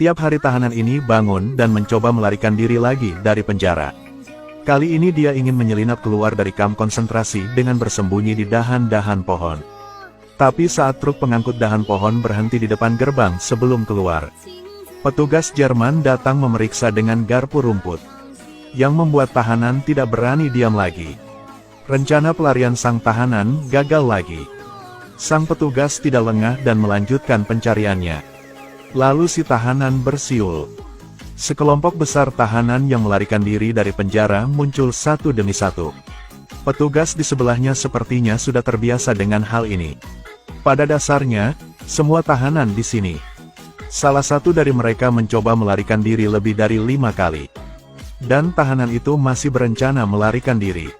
Setiap hari tahanan ini bangun dan mencoba melarikan diri lagi dari penjara. Kali ini dia ingin menyelinap keluar dari kamp konsentrasi dengan bersembunyi di dahan-dahan pohon. Tapi saat truk pengangkut dahan pohon berhenti di depan gerbang sebelum keluar, petugas Jerman datang memeriksa dengan garpu rumput, yang membuat tahanan tidak berani diam lagi. Rencana pelarian sang tahanan gagal lagi. Sang petugas tidak lengah dan melanjutkan pencariannya. Lalu si tahanan bersiul. Sekelompok besar tahanan yang melarikan diri dari penjara muncul satu demi satu. Petugas di sebelahnya sepertinya sudah terbiasa dengan hal ini. Pada dasarnya, semua tahanan di sini. Salah satu dari mereka mencoba melarikan diri lebih dari 5 kali. Dan tahanan itu masih berencana melarikan diri.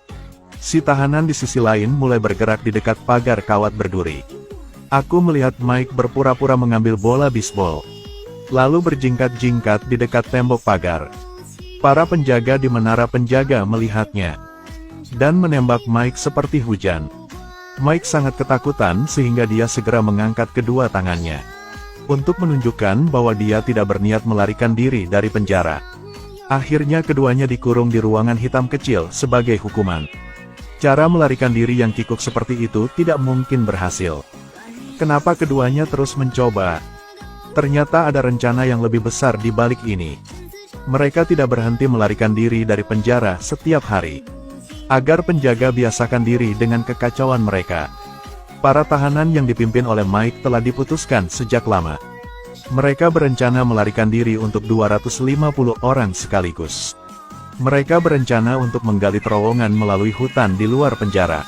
Si tahanan di sisi lain mulai bergerak di dekat pagar kawat berduri. Aku melihat Mike berpura-pura mengambil bola bisbol, lalu berjingkat-jingkat di dekat tembok pagar. Para penjaga di menara penjaga melihatnya, dan menembak Mike seperti hujan. Mike sangat ketakutan sehingga dia segera mengangkat kedua tangannya, untuk menunjukkan bahwa dia tidak berniat melarikan diri dari penjara. Akhirnya keduanya dikurung di ruangan hitam kecil sebagai hukuman. Cara melarikan diri yang kikuk seperti itu tidak mungkin berhasil. Kenapa keduanya terus mencoba? Ternyata ada rencana yang lebih besar di balik ini. Mereka tidak berhenti melarikan diri dari penjara setiap hari, agar penjaga biasakan diri dengan kekacauan mereka. Para tahanan yang dipimpin oleh Mike telah diputuskan sejak lama. Mereka berencana melarikan diri untuk 250 orang sekaligus. Mereka berencana untuk menggali terowongan melalui hutan di luar penjara.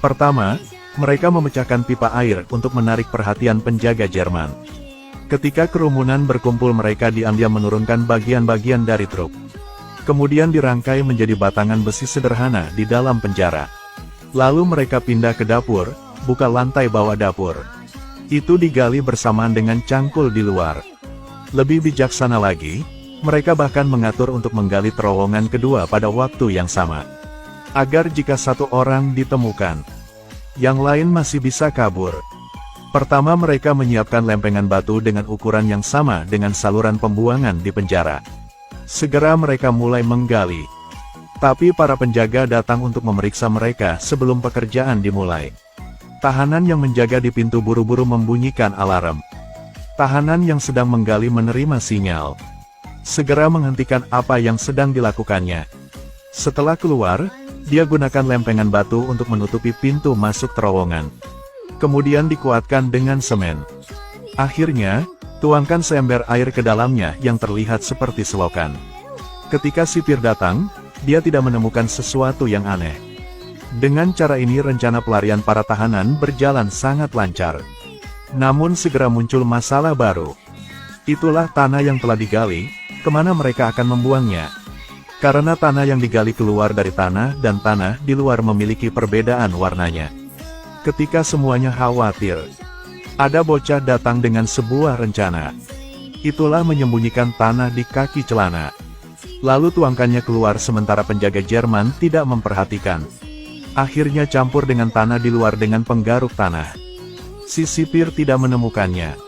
Pertama, mereka memecahkan pipa air untuk menarik perhatian penjaga Jerman. Ketika kerumunan berkumpul, mereka diam-diam menurunkan bagian-bagian dari truk. Kemudian dirangkai menjadi batangan besi sederhana di dalam penjara. Lalu mereka pindah ke dapur, buka lantai bawah dapur. Itu digali bersamaan dengan cangkul di luar. Lebih bijaksana lagi, mereka bahkan mengatur untuk menggali terowongan kedua pada waktu yang sama. Agar jika satu orang ditemukan, yang lain masih bisa kabur. Pertama, mereka menyiapkan lempengan batu dengan ukuran yang sama dengan saluran pembuangan di penjara. Segera mereka mulai menggali. Tapi para penjaga datang untuk memeriksa mereka sebelum pekerjaan dimulai. Tahanan yang menjaga di pintu buru-buru membunyikan alarm. Tahanan yang sedang menggali menerima sinyal, segera menghentikan apa yang sedang dilakukannya. Setelah keluar, dia gunakan lempengan batu untuk menutupi pintu masuk terowongan. Kemudian dikuatkan dengan semen. Akhirnya, tuangkan seember air ke dalamnya yang terlihat seperti selokan. Ketika sipir datang, dia tidak menemukan sesuatu yang aneh. Dengan cara ini rencana pelarian para tahanan berjalan sangat lancar. Namun segera muncul masalah baru. Itulah tanah yang telah digali, kemana mereka akan membuangnya? Karena tanah yang digali keluar dari tanah dan tanah di luar memiliki perbedaan warnanya. Ketika semuanya khawatir, ada bocah datang dengan sebuah rencana. Itulah menyembunyikan tanah di kaki celana. Lalu tuangkannya keluar sementara penjaga Jerman tidak memperhatikan. Akhirnya campur dengan tanah di luar dengan penggaruk tanah. Si sipir tidak menemukannya.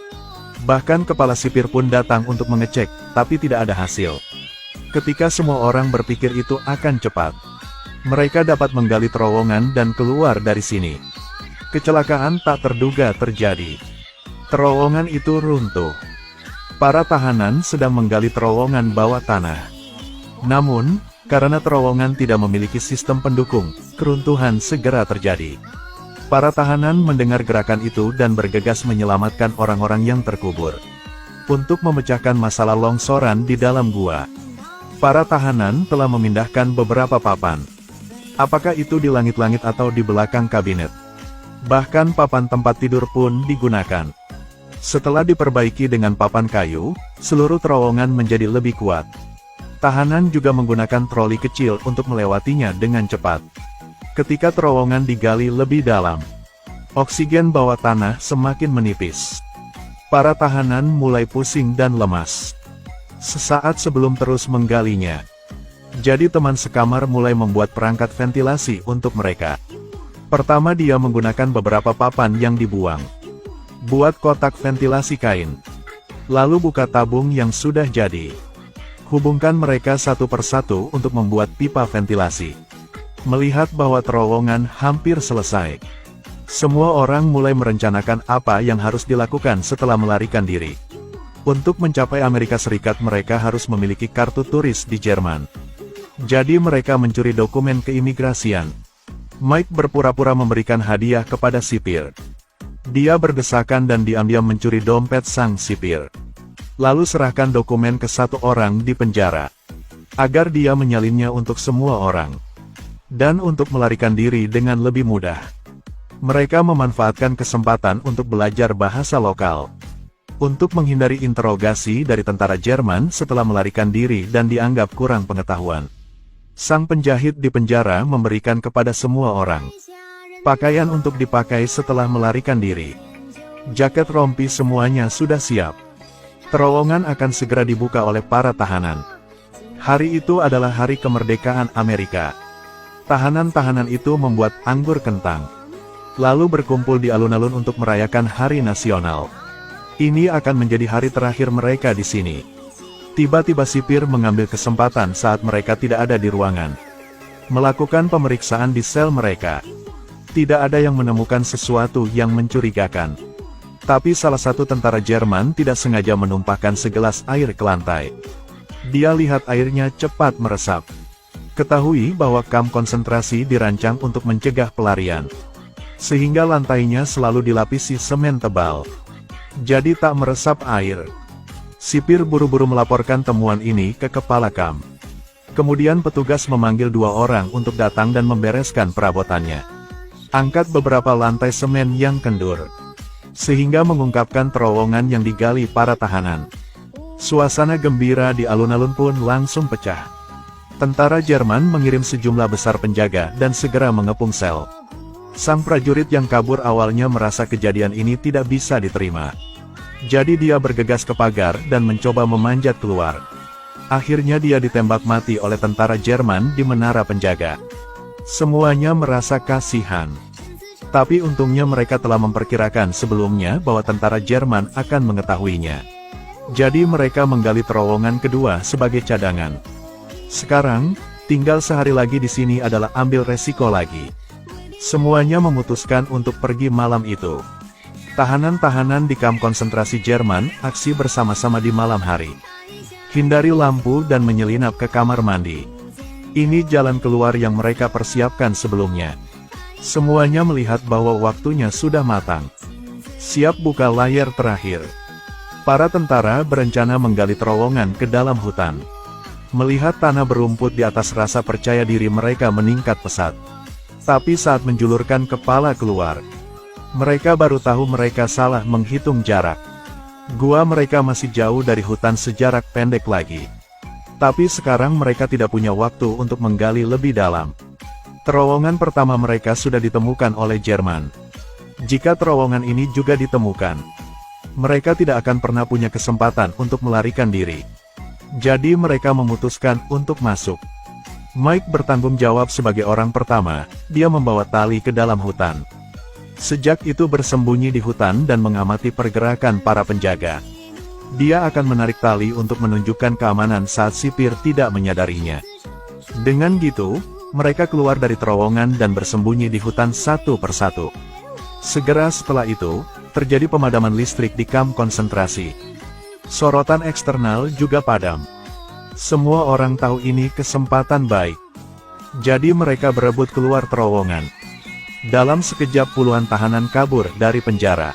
Bahkan kepala sipir pun datang untuk mengecek, tapi tidak ada hasil. Ketika semua orang berpikir itu akan cepat, mereka dapat menggali terowongan dan keluar dari sini. Kecelakaan tak terduga terjadi. Terowongan itu runtuh. Para tahanan sedang menggali terowongan bawah tanah. Namun, karena terowongan tidak memiliki sistem pendukung, keruntuhan segera terjadi. Para tahanan mendengar gerakan itu dan bergegas menyelamatkan orang-orang yang terkubur. Untuk memecahkan masalah longsoran di dalam gua, para tahanan telah memindahkan beberapa papan. Apakah itu di langit-langit atau di belakang kabinet? Bahkan papan tempat tidur pun digunakan. Setelah diperbaiki dengan papan kayu, seluruh terowongan menjadi lebih kuat. Tahanan juga menggunakan troli kecil untuk melewatinya dengan cepat. Ketika terowongan digali lebih dalam, oksigen bawah tanah semakin menipis. Para tahanan mulai pusing dan lemas. Sesaat sebelum terus menggalinya, jadi teman sekamar mulai membuat perangkat ventilasi untuk mereka. Pertama dia menggunakan beberapa papan yang dibuang. Buat kotak ventilasi kain. Lalu buka tabung yang sudah jadi. Hubungkan mereka satu persatu untuk membuat pipa ventilasi. Melihat bahwa terowongan hampir selesai, semua orang mulai merencanakan apa yang harus dilakukan setelah melarikan diri. Untuk mencapai Amerika Serikat mereka harus memiliki kartu turis di Jerman. Jadi mereka mencuri dokumen keimigrasian. Mike berpura-pura memberikan hadiah kepada sipir. Dia berdesakan dan diam-diam mencuri dompet sang sipir. Lalu serahkan dokumen ke satu orang di penjara, agar dia menyalinnya untuk semua orang. Dan untuk melarikan diri dengan lebih mudah, mereka memanfaatkan kesempatan untuk belajar bahasa lokal. Untuk menghindari interogasi dari tentara Jerman setelah melarikan diri dan dianggap kurang pengetahuan, sang penjahit di penjara memberikan kepada semua orang pakaian untuk dipakai setelah melarikan diri. Jaket rompi semuanya sudah siap. Terowongan akan segera dibuka oleh para tahanan. Hari itu adalah hari kemerdekaan Amerika. Tahanan-tahanan itu membuat anggur kentang, lalu berkumpul di alun-alun untuk merayakan hari nasional. Ini akan menjadi hari terakhir mereka di sini. Tiba-tiba sipir mengambil kesempatan saat mereka tidak ada di ruangan, melakukan pemeriksaan di sel mereka. Tidak ada yang menemukan sesuatu yang mencurigakan. Tapi salah satu tentara Jerman tidak sengaja menumpahkan segelas air ke lantai. Dia lihat airnya cepat meresap. Ketahui bahwa kamp konsentrasi dirancang untuk mencegah pelarian, sehingga lantainya selalu dilapisi semen tebal, jadi tak meresap air. Sipir buru-buru melaporkan temuan ini ke kepala kamp. Kemudian petugas memanggil 2 orang untuk datang dan membereskan perabotannya. Angkat beberapa lantai semen yang kendur, sehingga mengungkapkan terowongan yang digali para tahanan. Suasana gembira di alun-alun pun langsung pecah. Tentara Jerman mengirim sejumlah besar penjaga dan segera mengepung sel. Sang prajurit yang kabur awalnya merasa kejadian ini tidak bisa diterima. Jadi dia bergegas ke pagar dan mencoba memanjat keluar. Akhirnya dia ditembak mati oleh tentara Jerman di menara penjaga. Semuanya merasa kasihan. Tapi untungnya mereka telah memperkirakan sebelumnya bahwa tentara Jerman akan mengetahuinya. Jadi mereka menggali terowongan kedua sebagai cadangan. Sekarang, tinggal sehari lagi di sini adalah ambil resiko lagi. Semuanya memutuskan untuk pergi malam itu. Tahanan-tahanan di kamp konsentrasi Jerman aksi bersama-sama di malam hari. Hindari lampu dan menyelinap ke kamar mandi. Ini jalan keluar yang mereka persiapkan sebelumnya. Semuanya melihat bahwa waktunya sudah matang. Siap buka layar terakhir. Para tentara berencana menggali terowongan ke dalam hutan. Melihat tanah berumput di atas, rasa percaya diri mereka meningkat pesat. Tapi saat menjulurkan kepala keluar, mereka baru tahu mereka salah menghitung jarak. Gua mereka masih jauh dari hutan sejarak pendek lagi. Tapi sekarang mereka tidak punya waktu untuk menggali lebih dalam. Terowongan pertama mereka sudah ditemukan oleh Jerman. Jika terowongan ini juga ditemukan, mereka tidak akan pernah punya kesempatan untuk melarikan diri. Jadi mereka memutuskan untuk masuk. Mike bertanggung jawab sebagai orang pertama. Dia membawa tali ke dalam hutan. Sejak itu bersembunyi di hutan dan mengamati pergerakan para penjaga. Dia akan menarik tali untuk menunjukkan keamanan saat sipir tidak menyadarinya. Dengan gitu, mereka keluar dari terowongan dan bersembunyi di hutan satu persatu. Segera setelah itu, terjadi pemadaman listrik di kamp konsentrasi. Sorotan eksternal juga padam. Semua orang tahu ini kesempatan baik. Jadi mereka berebut keluar terowongan. Dalam sekejap puluhan tahanan kabur dari penjara.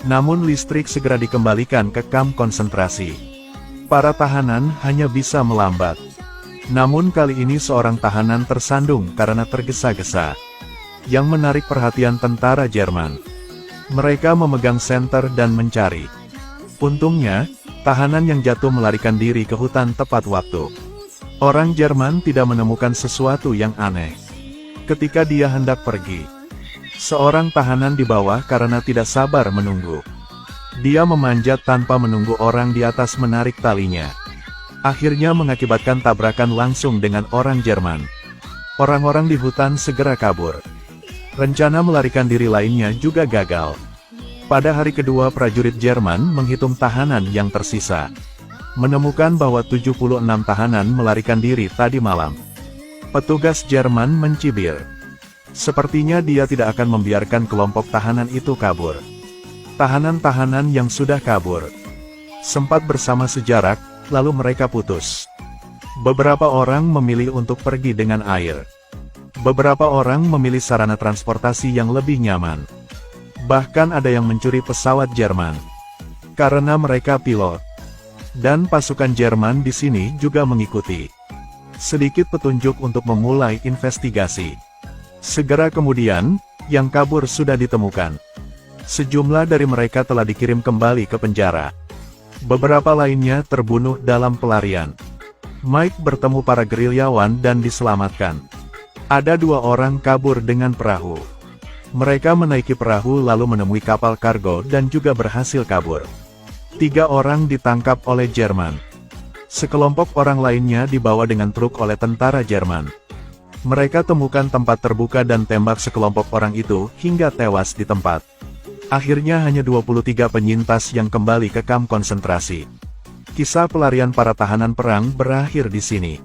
Namun listrik segera dikembalikan ke kamp konsentrasi. Para tahanan hanya bisa melambat. Namun kali ini seorang tahanan tersandung karena tergesa-gesa, yang menarik perhatian tentara Jerman. Mereka memegang senter dan mencari. Untungnya, tahanan yang jatuh melarikan diri ke hutan tepat waktu. Orang Jerman tidak menemukan sesuatu yang aneh. Ketika dia hendak pergi, seorang tahanan di bawah karena tidak sabar menunggu. Dia memanjat tanpa menunggu orang di atas menarik talinya. Akhirnya mengakibatkan tabrakan langsung dengan orang Jerman. Orang-orang di hutan segera kabur. Rencana melarikan diri lainnya juga gagal. Pada hari kedua prajurit Jerman menghitung tahanan yang tersisa. Menemukan bahwa 76 tahanan melarikan diri tadi malam. Petugas Jerman mencibir. Sepertinya dia tidak akan membiarkan kelompok tahanan itu kabur. Tahanan-tahanan yang sudah kabur sempat bersama sejarak, lalu mereka putus. Beberapa orang memilih untuk pergi dengan air. Beberapa orang memilih sarana transportasi yang lebih nyaman. Bahkan ada yang mencuri pesawat Jerman. Karena mereka pilot. Dan pasukan Jerman di sini juga mengikuti. Sedikit petunjuk untuk memulai investigasi. Segera kemudian, yang kabur sudah ditemukan. Sejumlah dari mereka telah dikirim kembali ke penjara. Beberapa lainnya terbunuh dalam pelarian. Mike bertemu para gerilyawan dan diselamatkan. Ada 2 orang kabur dengan perahu. Mereka menaiki perahu lalu menemui kapal kargo dan juga berhasil kabur. 3 orang ditangkap oleh Jerman. Sekelompok orang lainnya dibawa dengan truk oleh tentara Jerman. Mereka temukan tempat terbuka dan tembak sekelompok orang itu hingga tewas di tempat. Akhirnya hanya 23 penyintas yang kembali ke kamp konsentrasi. Kisah pelarian para tahanan perang berakhir di sini.